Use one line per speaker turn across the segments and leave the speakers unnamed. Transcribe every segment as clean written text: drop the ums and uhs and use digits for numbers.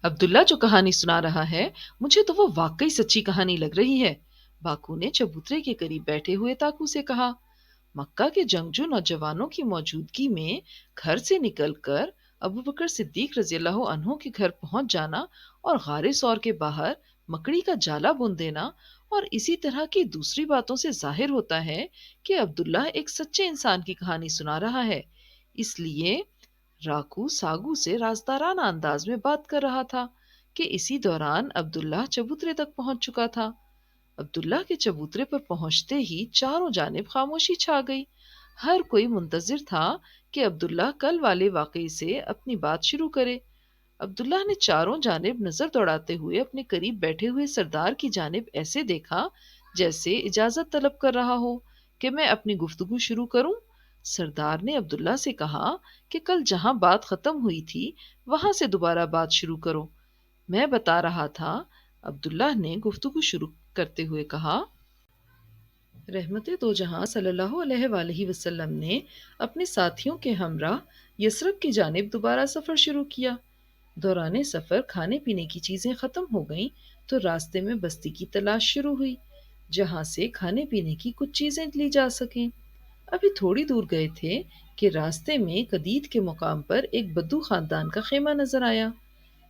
عبداللہ جو کہانی سنا رہا ہے مجھے تو وہ واقعی سچی کہانی لگ رہی ہے۔ باکو نے چبوترے کے قریب بیٹھے ہوئے تاکو سے کہا۔ مکہ کے جنگجو نوجوانوں کی موجودگی میں گھر سے نکل کر ابو بکر صدیق رضی اللہ عنہ کے گھر پہنچ جانا اور غار ثور کے باہر مکڑی کا جالا بن دینا اور اسی طرح کی دوسری باتوں سے ظاہر ہوتا ہے کہ عبداللہ ایک سچے انسان کی کہانی سنا رہا ہے۔ اس لیے راکو ساگو سے رازدارانہ انداز میں بات کر رہا تھا کہ اسی دوران عبداللہ چبوترے تک پہنچ چکا تھا۔ عبداللہ کے چبوترے پر پہنچتے ہی چاروں جانب خاموشی چھا گئی۔ ہر کوئی منتظر تھا کہ عبداللہ کل والے واقعے سے اپنی بات شروع کرے۔ عبداللہ نے چاروں جانب نظر دوڑاتے ہوئے اپنے قریب بیٹھے ہوئے سردار کی جانب ایسے دیکھا جیسے اجازت طلب کر رہا ہو کہ میں اپنی گفتگو شروع کروں۔ سردار نے عبداللہ سے کہا کہ کل جہاں بات ختم ہوئی تھی وہاں سے دوبارہ بات شروع کرو۔ میں بتا رہا تھا، عبداللہ نے گفتگو شروع کرتے ہوئے کہا، رحمت دو جہاں صلی اللہ علیہ وآلہ وسلم نے اپنے ساتھیوں کے ہمراہ یثرب کی جانب دوبارہ سفر شروع کیا۔ دوران سفر کھانے پینے کی چیزیں ختم ہو گئیں تو راستے میں بستی کی تلاش شروع ہوئی جہاں سے کھانے پینے کی کچھ چیزیں لی جا سکیں۔ ابھی تھوڑی دور گئے تھے کہ راستے میں قدید کے مقام پر ایک بدو خاندان کا خیمہ نظر آیا۔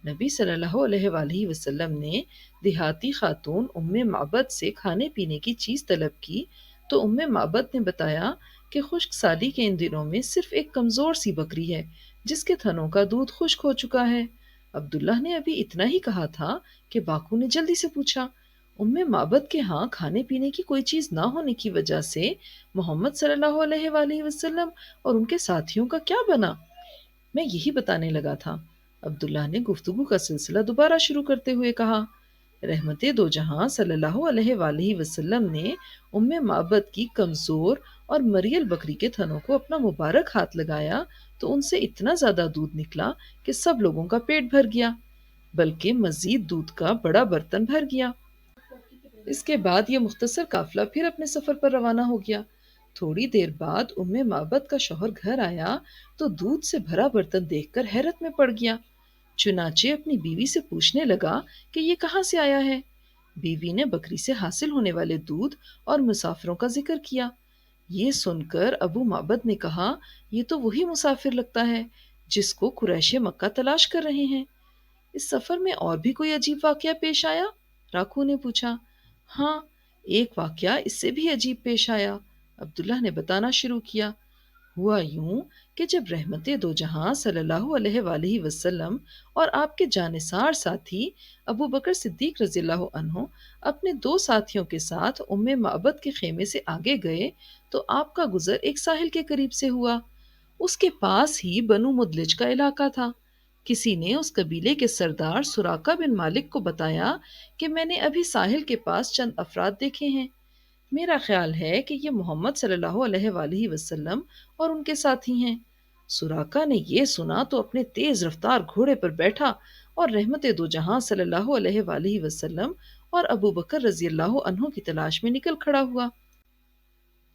نبی صلی اللہ علیہ وآلہ وسلم نے دیہاتی خاتون ام معبد سے کھانے پینے کی چیز طلب کی تو ام معبد نے بتایا کہ خشک سالی کے ان دنوں میں صرف ایک کمزور سی بکری ہے جس کے تھنوں کا دودھ خشک ہو چکا ہے۔ عبداللہ نے ابھی اتنا ہی کہا تھا کہ باکو نے جلدی سے پوچھا، ام معبد کے ہاں کھانے پینے کی کوئی چیز نہ ہونے کی وجہ سے محمد صلی اللہ علیہ وآلہ وسلم اور ان کے ساتھیوں کا کیا بنا؟ میں یہی بتانے لگا تھا۔ عبداللہ نے گفتگو کا سلسلہ دوبارہ شروع کرتے ہوئے کہا، رحمت دو جہاں صلی اللہ علیہ وآلہ وسلم نے ام معبد کی کمزور اور مریل بکری کے تھنوں کو اپنا مبارک ہاتھ لگایا تو ان سے اتنا زیادہ دودھ نکلا کہ سب لوگوں کا پیٹ بھر گیا، بلکہ مزید دودھ کا بڑا برتن بھر گیا۔ اس کے بعد یہ مختصر قافلہ پھر اپنے سفر پر روانہ ہو گیا۔ تھوڑی دیر بعد ام معبد کا شوہر گھر آیا تو دودھ سے بھرا برتن دیکھ کر حیرت میں پڑ گیا۔ چنانچہ اپنی بیوی سے پوچھنے لگا کہ یہ کہاں سے آیا ہے۔ بیوی نے بکری سے حاصل ہونے والے دودھ اور مسافروں کا ذکر کیا۔ یہ سن کر ابو معبد نے کہا، یہ تو وہی مسافر لگتا ہے جس کو قریش مکہ تلاش کر رہے ہیں۔ اس سفر میں اور بھی کوئی عجیب واقعہ پیش آیا؟ راکھو نے پوچھا۔ ہاں، ایک واقعہ اس سے بھی عجیب پیش آیا، عبداللہ نے بتانا شروع کیا۔ ہوا یوں کہ جب رحمت دو جہاں صلی اللہ علیہ وآلہ وسلم اور آپ کے جانثار ساتھی ابو بکر صدیق رضی اللہ عنہ اپنے دو ساتھیوں کے ساتھ ام معبد کے خیمے سے آگے گئے تو آپ کا گزر ایک ساحل کے قریب سے ہوا۔ اس کے پاس ہی بنو مدلج کا علاقہ تھا۔ کسی نے اس قبیلے کے سردار سراقہ بن مالک کو بتایا کہ میں نے ابھی ساحل کے پاس چند افراد دیکھے ہیں۔ میرا خیال ہے کہ یہ محمد صلی اللہ علیہ وآلہ وسلم اور ان کے ساتھی ہیں۔ سراقہ نے یہ سنا تو اپنے تیز رفتار گھوڑے پر بیٹھا اور رحمت دو جہاں صلی اللہ علیہ وآلہ وسلم اور ابو بکر رضی اللہ عنہ کی تلاش میں نکل کھڑا ہوا۔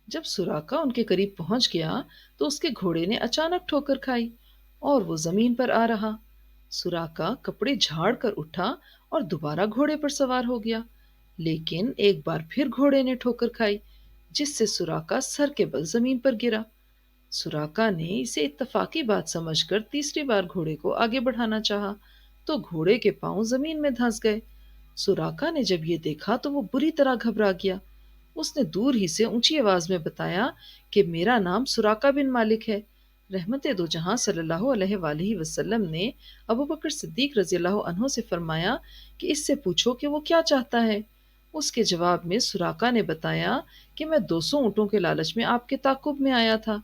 جب سراقہ ان کے قریب پہنچ گیا تو اس کے گھوڑے نے اچانک ٹھوکر کھائی اور وہ زمین پر آ رہا۔ سراقہ کپڑے جھاڑ کر اٹھا اور دوبارہ گھوڑے پر سوار ہو گیا، لیکن ایک بار پھر گھوڑے نے ٹھوکر کھائی جس سے سراقہ سر کے بل زمین پر گرا۔ سراقہ نے اسے اتفاقی بات سمجھ کر تیسری بار گھوڑے کو آگے بڑھانا چاہا تو گھوڑے کے پاؤں زمین میں دھنس گئے۔ سراقہ نے جب یہ دیکھا تو وہ بری طرح گھبرا گیا۔ اس نے دور ہی سے اونچی آواز میں بتایا کہ میرا نام سراقہ بن مالک ہے۔ رحمت دو جہاں صلی اللہ علیہ وآلہ وسلم نے ابو بکر صدیق رضی اللہ عنہ سے فرمایا کہ اس سے پوچھو کہ وہ کیا چاہتا ہے۔ اس کے جواب میں سراقہ نے بتایا کہ میں 200 اونٹوں کے لالچ میں آپ کے تعاقب میں آیا تھا۔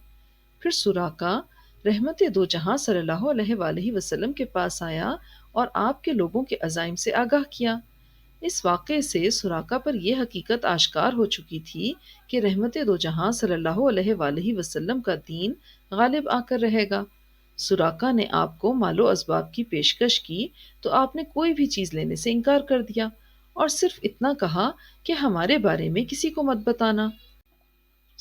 پھر سراقہ رحمت دو جہاں صلی اللہ علیہ وآلہ وسلم کے پاس آیا اور آپ کے لوگوں کے عزائم سے آگاہ کیا۔ اس واقعے سے سراقہ پر یہ حقیقت آشکار ہو چکی تھی کہ رحمت دو جہاں صلی اللہ علیہ وآلہ وسلم کا دین غالب آ کر رہے گا۔ سراقہ نے آپ کو مال و اسباب کی پیشکش کی تو آپ نے کوئی بھی چیز لینے سے انکار کر دیا اور صرف اتنا کہا کہ ہمارے بارے میں کسی کو مت بتانا۔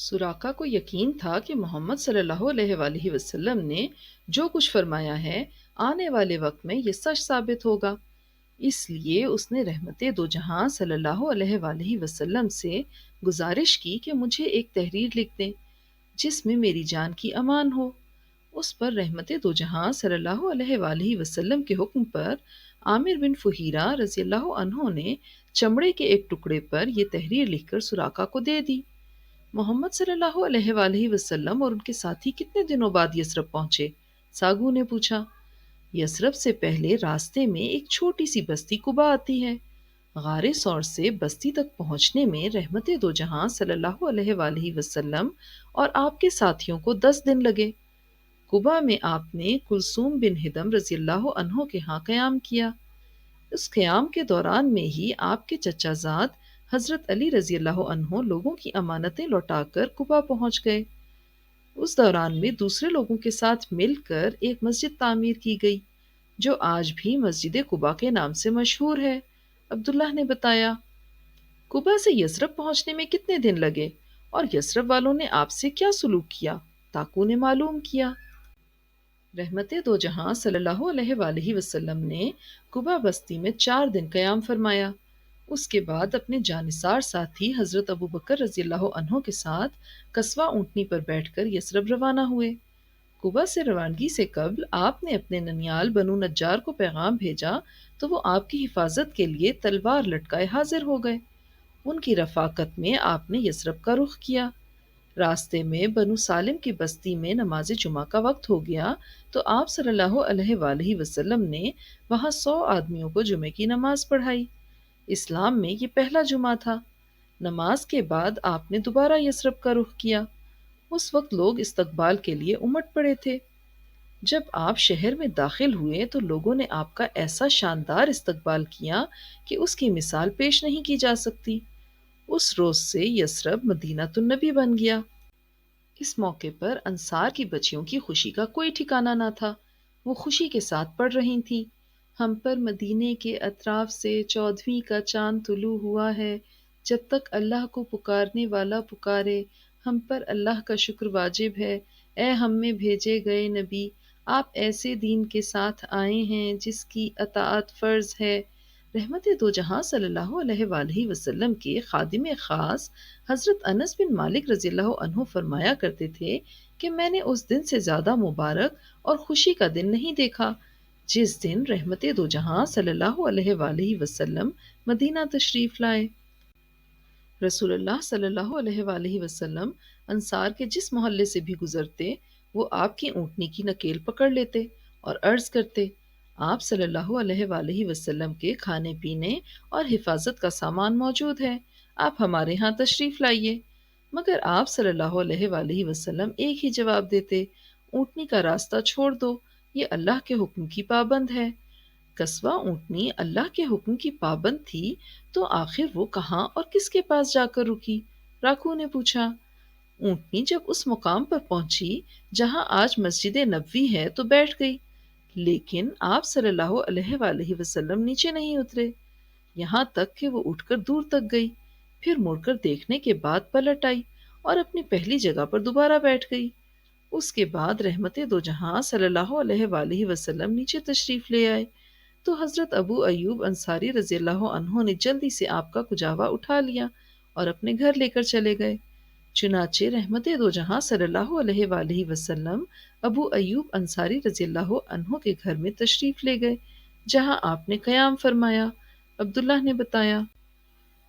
سراقہ کو یقین تھا کہ محمد صلی اللہ علیہ وآلہ وسلم نے جو کچھ فرمایا ہے آنے والے وقت میں یہ سچ ثابت ہوگا، اس لیے اس نے رحمت دو جہاں صلی اللہ علیہ وآلہ وسلم سے گزارش کی کہ مجھے ایک تحریر لکھ دیں جس میں میری جان کی امان ہو۔ اس پر رحمت دو جہاں صلی اللہ علیہ وآلہ وسلم کے حکم پر عامر بن فہیرہ رضی اللہ عنہ نے چمڑے کے ایک ٹکڑے پر یہ تحریر لکھ کر سراقہ کو دے دی۔ محمد صلی اللہ علیہ وآلہ وسلم اور ان کے ساتھی کتنے دنوں بعد یثرب پہنچے؟ ساگو نے پوچھا۔ یثرب سے پہلے راستے میں ایک چھوٹی سی بستی قبا آتی ہے۔ غار ثور سے بستی تک پہنچنے میں رحمت دو جہاں صلی اللہ علیہ وآلہ وسلم اور آپ کے ساتھیوں کو 10 دن لگے۔ قبا میں آپ نے کلثوم بن ہدم رضی اللہ عنہ کے ہاں قیام کیا۔ اس قیام کے دوران میں ہی آپ کے چچا زاد حضرت علی رضی اللہ عنہ لوگوں کی امانتیں لوٹا کر قبا پہنچ گئے۔ اس دوران میں دوسرے لوگوں کے ساتھ مل کر ایک مسجد تعمیر کی گئی جو آج بھی مسجد قبا کے نام سے مشہور ہے۔ عبداللہ نے بتایا، قبا سے یثرب پہنچنے میں کتنے دن لگے اور یثرب والوں نے آپ سے کیا سلوک کیا؟ تاکو نے معلوم کیا۔ رحمت دو جہاں صلی اللہ علیہ وآلہ وسلم نے قبا بستی میں 4 دن قیام فرمایا۔ اس کے بعد اپنے جانثار ساتھی حضرت ابو بکر رضی اللہ عنہ کے ساتھ قصوہ اونٹنی پر بیٹھ کر یثرب روانہ ہوئے۔ قبا سے روانگی سے قبل آپ نے اپنے ننیال بنو نجار کو پیغام بھیجا تو وہ آپ کی حفاظت کے لیے تلوار لٹکائے حاضر ہو گئے۔ ان کی رفاقت میں آپ نے یثرب کا رخ کیا۔ راستے میں بنو سالم کی بستی میں نماز جمعہ کا وقت ہو گیا تو آپ صلی اللہ علیہ وآلہ وسلم نے وہاں 100 آدمیوں کو جمعے کی نماز پڑھائی۔ اسلام میں یہ پہلا جمعہ تھا۔ نماز کے بعد آپ نے دوبارہ یثرب کا رخ کیا۔ اس وقت لوگ استقبال کے لیے امٹ پڑے تھے۔ جب آپ شہر میں داخل ہوئے تو لوگوں نے آپ کا ایسا شاندار استقبال کیا کہ اس کی مثال پیش نہیں کی جا سکتی۔ اس روز سے یثرب مدینہ النبی بن گیا۔ اس موقع پر انصار کی بچیوں کی خوشی کا کوئی ٹھکانہ نہ تھا۔ وہ خوشی کے ساتھ پڑھ رہی تھیں، ہم پر مدینے کے اطراف سے 14ویں کا چاند طلوع ہوا ہے، جب تک اللہ کو پکارنے والا پکارے، ہم پر اللہ کا شکر واجب ہے۔ اے ہم میں بھیجے گئے نبی، آپ ایسے دین کے ساتھ آئے ہیں جس کی اطاعت فرض ہے۔ رحمت دو جہاں صلی اللہ علیہ وآلہ وسلم کے خادم خاص حضرت انس بن مالک رضی اللہ عنہ فرمایا کرتے تھے کہ میں نے اس دن سے زیادہ مبارک اور خوشی کا دن نہیں دیکھا جس دن رحمت دو جہاں صلی اللہ علیہ وآلہ وسلم مدینہ تشریف لائے۔ رسول اللہ صلی اللہ علیہ وآلہ وسلم انصار کے جس محلے سے بھی گزرتے وہ آپ کی اونٹنی کی نکیل پکڑ لیتے اور عرض کرتے، آپ صلی اللہ علیہ وآلہ وسلم کے کھانے پینے اور حفاظت کا سامان موجود ہے، آپ ہمارے ہاں تشریف لائیے۔ مگر آپ صلی اللہ علیہ وآلہ وسلم ایک ہی جواب دیتے، اونٹنی کا راستہ چھوڑ دو، یہ اللہ کے حکم کی پابند ہے۔ قصوہ اونٹنی اللہ کے حکم کی پابند تھی تو آخر وہ کہاں اور کس کے پاس جا کر رکی؟ راکھو نے پوچھا۔ اونٹنی جب اس مقام پر پہنچی جہاں آج مسجد نبوی ہے تو بیٹھ گئی، لیکن آپ صلی اللہ علیہ وآلہ وسلم نیچے نہیں اترے، یہاں تک کہ وہ اٹھ کر دور تک گئی، پھر مڑ کر دیکھنے کے بعد پلٹ آئی اور اپنی پہلی جگہ پر دوبارہ بیٹھ گئی۔ اس کے بعد رحمت دو جہاں صلی اللہ علیہ وآلہ وسلم نیچے تشریف لے آئے تو حضرت ابو ایوب انصاری رضی اللہ عنہ نے جلدی سے آپ کا کجاوا اٹھا لیا اور اپنے گھر لے کر چلے گئے۔ چنانچہ رحمت دو جہاں صلی اللہ علیہ وآلہ وسلم ابو ایوب انصاری رضی اللہ عنہ کے گھر میں تشریف لے گئے جہاں آپ نے قیام فرمایا۔ عبداللہ نے بتایا،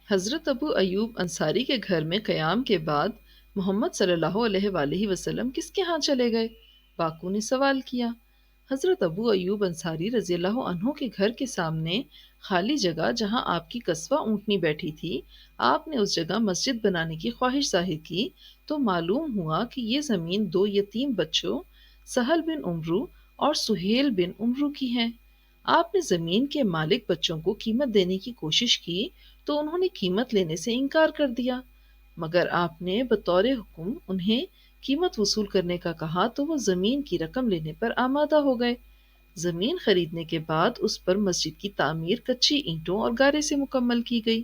حضرت ابو ایوب انصاری کے گھر میں قیام کے بعد محمد صلی اللہ علیہ وآلہ وسلم کس کے ہاں چلے گئے؟ باکو نے سوال کیا۔ حضرت ابو ایوب انصاری رضی اللہ عنہ کے گھر کے سامنے خالی جگہ جہاں آپ کی قصوہ اونٹنی بیٹھی تھی، آپ نے اس جگہ مسجد بنانے کی خواہش ظاہر کی تو معلوم ہوا کہ یہ زمین 2 یتیم بچوں سہل بن عمرو اور سہیل بن عمرو کی ہیں۔ آپ نے زمین کے مالک بچوں کو قیمت دینے کی کوشش کی تو انہوں نے قیمت لینے سے انکار کر دیا، مگر آپ نے بطور حکم انہیں قیمت وصول کرنے کا کہا تو وہ زمین کی رقم لینے پر آمادہ ہو گئے۔ زمین خریدنے کے بعد اس پر مسجد کی تعمیر کچی اینٹوں اور گارے سے مکمل کی گئی،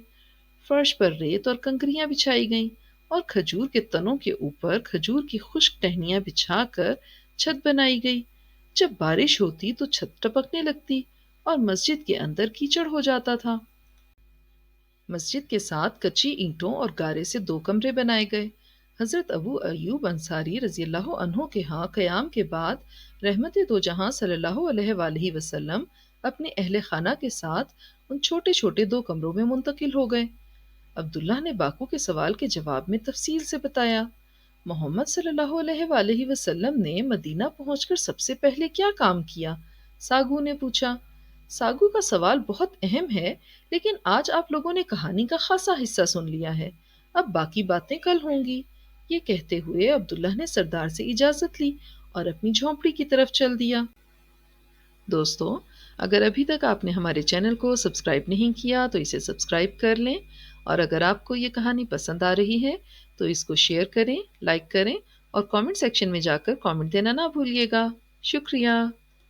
فرش پر ریت اور کنکریاں بچھائی گئیں اور کھجور کے تنوں کے اوپر کھجور کی خشک ٹہنیاں بچھا کر چھت بنائی گئی۔ جب بارش ہوتی تو چھت ٹپکنے لگتی اور مسجد کے اندر کیچڑ ہو جاتا تھا۔ مسجد کے ساتھ کچی اینٹوں اور گارے سے 2 کمرے بنائے گئے۔ حضرت ابو ایوب انصاری رضی اللہ عنہ کے ہاں قیام کے بعد رحمت دو جہاں صلی اللہ علیہ وآلہ وسلم اپنے اہل خانہ کے ساتھ ان چھوٹے چھوٹے 2 کمروں میں منتقل ہو گئے۔ عبداللہ نے باکو کے سوال کے جواب میں تفصیل سے بتایا، محمد صلی اللہ علیہ وآلہ وسلم نے مدینہ پہنچ کر سب سے پہلے کیا کام کیا؟ ساگو نے پوچھا۔ ساگو کا سوال بہت اہم ہے، لیکن آج آپ لوگوں نے کہانی کا خاصا حصہ سن لیا ہے، اب باقی باتیں کل ہوں گی۔ یہ کہتے ہوئے عبداللہ نے سردار سے اجازت لی اور اپنی جھونپڑی کی طرف چل دیا۔ دوستو، اگر ابھی تک آپ نے ہمارے چینل کو سبسکرائب نہیں کیا تو اسے سبسکرائب کر لیں، اور اگر آپ کو یہ کہانی پسند آ رہی ہے تو اس کو شیئر کریں، لائک کریں اور کامنٹ سیکشن میں جا کر کامنٹ دینا نہ بھولیے گا۔ شکریہ۔